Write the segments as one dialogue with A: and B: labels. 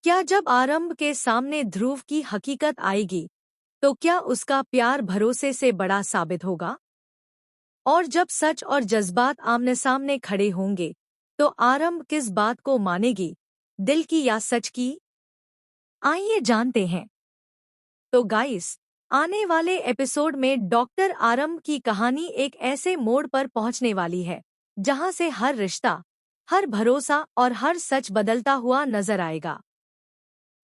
A: क्या जब आरंभ के सामने ध्रुव की हकीकत आएगी, तो क्या उसका प्यार भरोसे से बड़ा साबित होगा? और जब सच और जज्बात आमने सामने खड़े होंगे, तो आरंभ किस बात को मानेगी, दिल की या सच की? आइए जानते हैं। तो गाइस, आने वाले एपिसोड में डॉक्टर आरंभ की कहानी एक ऐसे मोड़ पर पहुंचने वाली है, जहां से हर रिश्ता, हर भरोसा और हर सच बदलता हुआ नजर आएगा।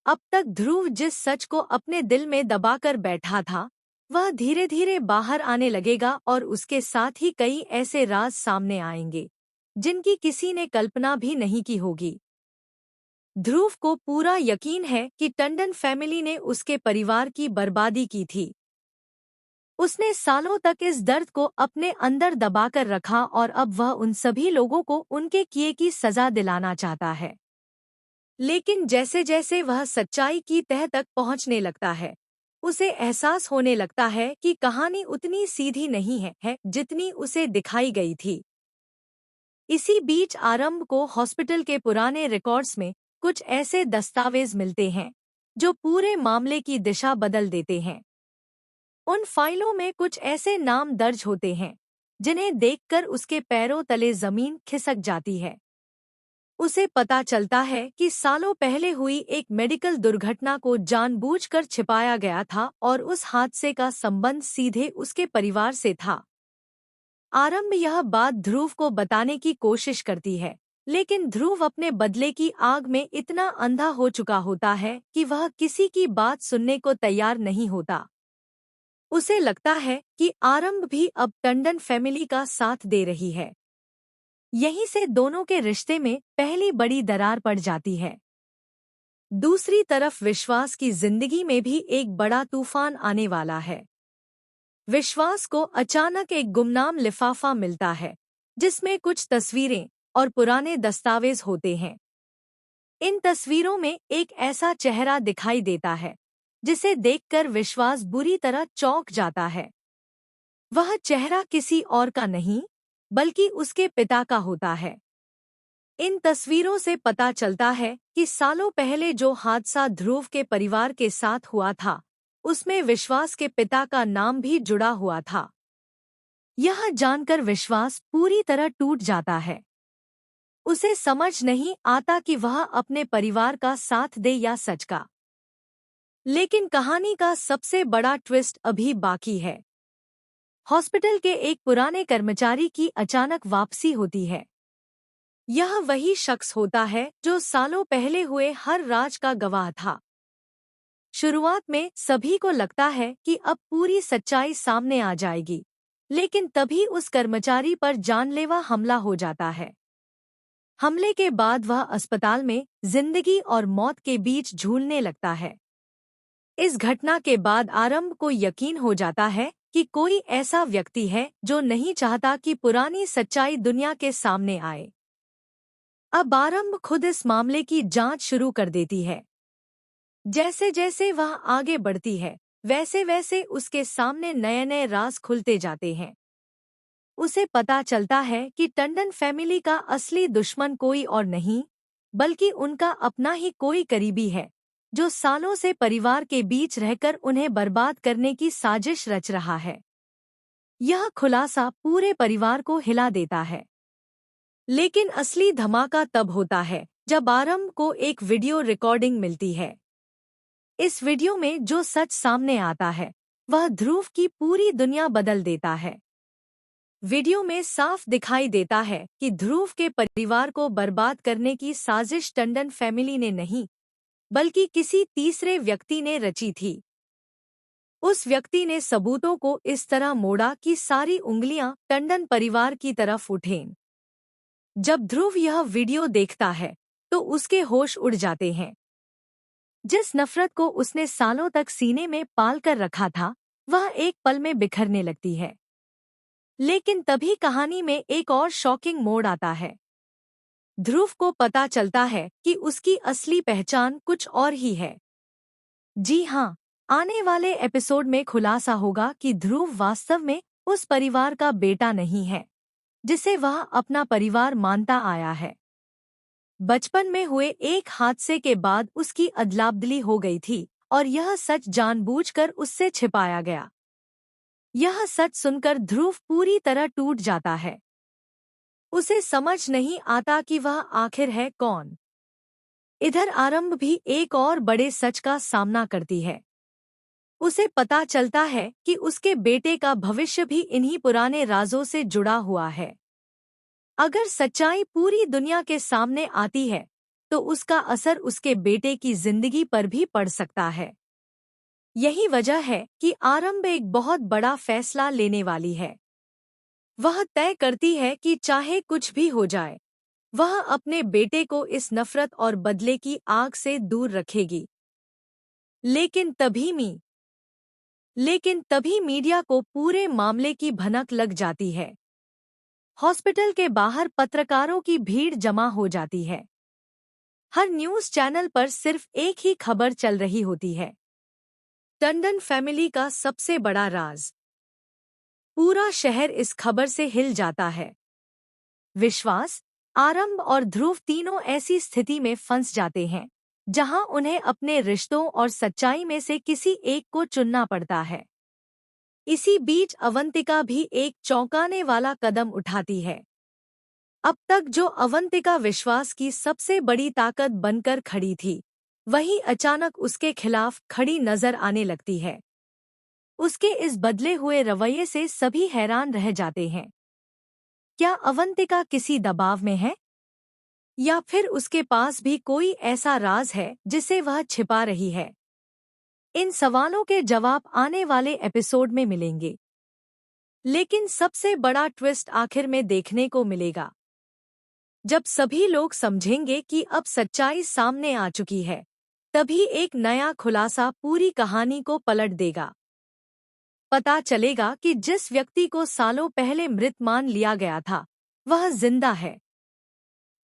A: अब तक ध्रुव जिस सच को अपने दिल में दबाकर बैठा था, वह धीरे धीरे बाहर आने लगेगा और उसके साथ ही कई ऐसे राज सामने आएंगे, जिनकी किसी ने कल्पना भी नहीं की होगी। ध्रुव को पूरा यकीन है कि टंडन फैमिली ने उसके परिवार की बर्बादी की थी। उसने सालों तक इस दर्द को अपने अंदर दबाकर रखा और अब वह उन सभी लोगों को उनके किए की सजा दिलाना चाहता है। लेकिन जैसे जैसे वह सच्चाई की तह तक पहुंचने लगता है, उसे एहसास होने लगता है कि कहानी उतनी सीधी नहीं है जितनी उसे दिखाई गई थी। इसी बीच आरंभ को हॉस्पिटल के पुराने रिकॉर्ड्स में कुछ ऐसे दस्तावेज मिलते हैं, जो पूरे मामले की दिशा बदल देते हैं। उन फाइलों में कुछ ऐसे नाम दर्ज होते हैं, जिन्हें देखकर उसके पैरों तले जमीन खिसक जाती है। उसे पता चलता है कि सालों पहले हुई एक मेडिकल दुर्घटना को जानबूझकर छिपाया गया था और उस हादसे का संबंध सीधे उसके परिवार से था। आरंभ यह बात ध्रुव को बताने की कोशिश करती है, लेकिन ध्रुव अपने बदले की आग में इतना अंधा हो चुका होता है कि वह किसी की बात सुनने को तैयार नहीं होता। उसे लगता है कि आरंभ भी अब टंडन फैमिली का साथ दे रही है। यहीं से दोनों के रिश्ते में पहली बड़ी दरार पड़ जाती है। दूसरी तरफ विश्वास की जिंदगी में भी एक बड़ा तूफान आने वाला है। विश्वास को अचानक एक गुमनाम लिफाफा मिलता है, जिसमें कुछ तस्वीरें और पुराने दस्तावेज होते हैं। इन तस्वीरों में एक ऐसा चेहरा दिखाई देता है, जिसे देखकर विश्वास बुरी तरह चौंक जाता है। वह चेहरा किसी और का नहीं, बल्कि उसके पिता का होता है। इन तस्वीरों से पता चलता है कि सालों पहले जो हादसा ध्रुव के परिवार के साथ हुआ था, उसमें विश्वास के पिता का नाम भी जुड़ा हुआ था। यह जानकर विश्वास पूरी तरह टूट जाता है। उसे समझ नहीं आता कि वह अपने परिवार का साथ दे या सच का। लेकिन कहानी का सबसे बड़ा ट्विस्ट अभी बाकी है। हॉस्पिटल के एक पुराने कर्मचारी की अचानक वापसी होती है। यह वही शख्स होता है जो सालों पहले हुए हर राज का गवाह था। शुरुआत में सभी को लगता है कि अब पूरी सच्चाई सामने आ जाएगी, लेकिन तभी उस कर्मचारी पर जानलेवा हमला हो जाता है। हमले के बाद वह अस्पताल में जिंदगी और मौत के बीच झूलने लगता है। इस घटना के बाद आरंभ को यकीन हो जाता है कि कोई ऐसा व्यक्ति है जो नहीं चाहता कि पुरानी सच्चाई दुनिया के सामने आए। अब आरंभ खुद इस मामले की जांच शुरू कर देती है। जैसे जैसे वह आगे बढ़ती है, वैसे वैसे उसके सामने नए नए राज खुलते जाते हैं। उसे पता चलता है कि टंडन फैमिली का असली दुश्मन कोई और नहीं, बल्कि उनका अपना ही कोई करीबी है, जो सालों से परिवार के बीच रहकर उन्हें बर्बाद करने की साजिश रच रहा है। यह खुलासा पूरे परिवार को हिला देता है। लेकिन असली धमाका तब होता है जब आरंभ को एक वीडियो रिकॉर्डिंग मिलती है। इस वीडियो में जो सच सामने आता है, वह ध्रुव की पूरी दुनिया बदल देता है। वीडियो में साफ दिखाई देता है कि ध्रुव के परिवार को बर्बाद करने की साजिश टंडन फैमिली ने नहीं, बल्कि किसी तीसरे व्यक्ति ने रची थी। उस व्यक्ति ने सबूतों को इस तरह मोड़ा कि सारी उंगलियां टंडन परिवार की तरफ उठें। जब ध्रुव यह वीडियो देखता है, तो उसके होश उड़ जाते हैं। जिस नफरत को उसने सालों तक सीने में पाल कर रखा था, वह एक पल में बिखरने लगती है। लेकिन तभी कहानी में एक और शॉकिंग मोड़ आता है। ध्रुव को पता चलता है कि उसकी असली पहचान कुछ और ही है। जी हाँ, आने वाले एपिसोड में खुलासा होगा कि ध्रुव वास्तव में उस परिवार का बेटा नहीं है, जिसे वह अपना परिवार मानता आया है। बचपन में हुए एक हादसे के बाद उसकी अदलाबदली हो गई थी और यह सच जानबूझकर उससे छिपाया गया। यह सच सुनकर ध्रुव पूरी तरह टूट जाता है। उसे समझ नहीं आता कि वह आखिर है कौन। इधर आरंभ भी एक और बड़े सच का सामना करती है। उसे पता चलता है कि उसके बेटे का भविष्य भी इन्हीं पुराने राजों से जुड़ा हुआ है। अगर सच्चाई पूरी दुनिया के सामने आती है तो उसका असर उसके बेटे की जिंदगी पर भी पड़ सकता है। यही वजह है कि आरंभ एक बहुत बड़ा फैसला लेने वाली है। वह तय करती है कि चाहे कुछ भी हो जाए, वह अपने बेटे को इस नफरत और बदले की आग से दूर रखेगी। लेकिन तभी मीडिया को पूरे मामले की भनक लग जाती है। हॉस्पिटल के बाहर पत्रकारों की भीड़ जमा हो जाती है। हर न्यूज़ चैनल पर सिर्फ एक ही खबर चल रही होती है, टंडन फैमिली का सबसे बड़ा राज। पूरा शहर इस खबर से हिल जाता है। विश्वास, आरंभ और ध्रुव तीनों ऐसी स्थिति में फंस जाते हैं जहां उन्हें अपने रिश्तों और सच्चाई में से किसी एक को चुनना पड़ता है। इसी बीच अवंतिका भी एक चौंकाने वाला कदम उठाती है। अब तक जो अवंतिका विश्वास की सबसे बड़ी ताकत बनकर खड़ी थी, वही अचानक उसके खिलाफ खड़ी नजर आने लगती है। उसके इस बदले हुए रवैये से सभी हैरान रह जाते हैं। क्या अवंतिका किसी दबाव में है? या फिर उसके पास भी कोई ऐसा राज है जिसे वह छिपा रही है? इन सवालों के जवाब आने वाले एपिसोड में मिलेंगे। लेकिन सबसे बड़ा ट्विस्ट आखिर में देखने को मिलेगा, जब सभी लोग समझेंगे कि अब सच्चाई सामने आ चुकी है। तभी एक नया खुलासा पूरी कहानी को पलट देगा। पता चलेगा कि जिस व्यक्ति को सालों पहले मृत मान लिया गया था, वह जिंदा है।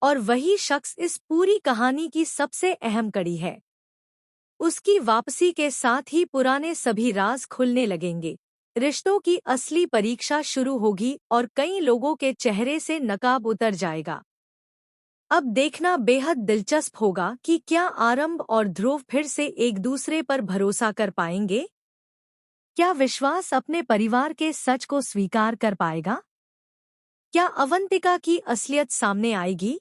A: और वही शख्स इस पूरी कहानी की सबसे अहम कड़ी है। उसकी वापसी के साथ ही पुराने सभी राज खुलने लगेंगे। रिश्तों की असली परीक्षा शुरू होगी और कई लोगों के चेहरे से नकाब उतर जाएगा। अब देखना बेहद दिलचस्प होगा कि क्या आरंभ और ध्रुव फिर से एक दूसरे पर भरोसा कर पाएंगे? क्या विश्वास अपने परिवार के सच को स्वीकार कर पाएगा? क्या अवंतिका की असलियत सामने आएगी?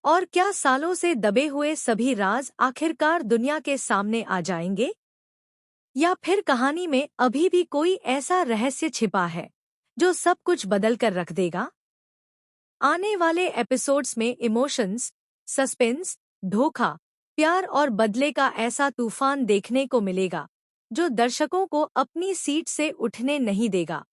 A: और क्या सालों से दबे हुए सभी राज आखिरकार दुनिया के सामने आ जाएंगे? या फिर कहानी में अभी भी कोई ऐसा रहस्य छिपा है जो सब कुछ बदल कर रख देगा? आने वाले एपिसोड्स में इमोशंस, सस्पेंस, धोखा, प्यार और बदले का ऐसा तूफान देखने को मिलेगा जो दर्शकों को अपनी सीट से उठने नहीं देगा।